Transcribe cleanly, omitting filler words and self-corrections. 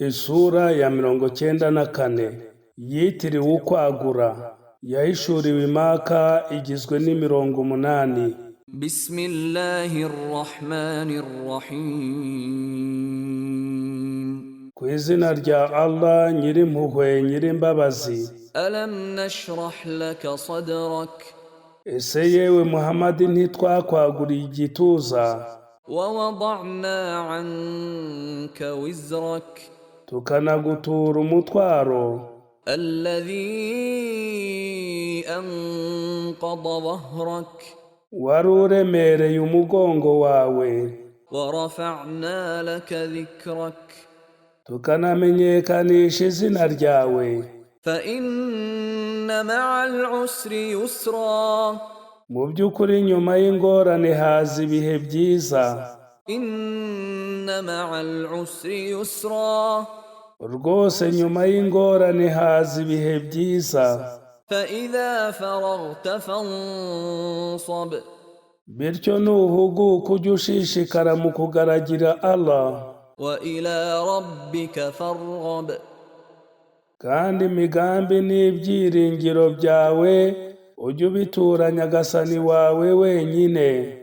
Isura ya 94 yitiriwe ukwagura, yahishuriwe Maka, igizwe n'imirongo 8. Bismillahirrahmanirrahim. Ku izina rya Allah nyirimpuhwe nyirimbabazi. Alam nashrah laka sadrak. Ese yewe Muhammad ntitwakwaguriye igituza, Wa wada'na anka wizrak. tukanagutura umutwaro Alladhi anqadha dhahrak. wari uremereye umugongo wawe, Wa rafa'na laka dhikrak. tukanamenyekanisha izina ryawe. Fa inna ma'al usri yusra. Mu by'ukuri nyuma y'ingorane haza ibihe byiza. Inna ma'al usri yusra. Rwose nyuma y'ingorane haza ibihe byiza. Fa idha faragta fansab. Bityo nuhuguka ujye ushishikara mu kugaragira Allah, Wa ila rabbika farghab. kandi imigambi n'ibyiringiro byawe ujye ubitura Nyagasani wawe wenyine.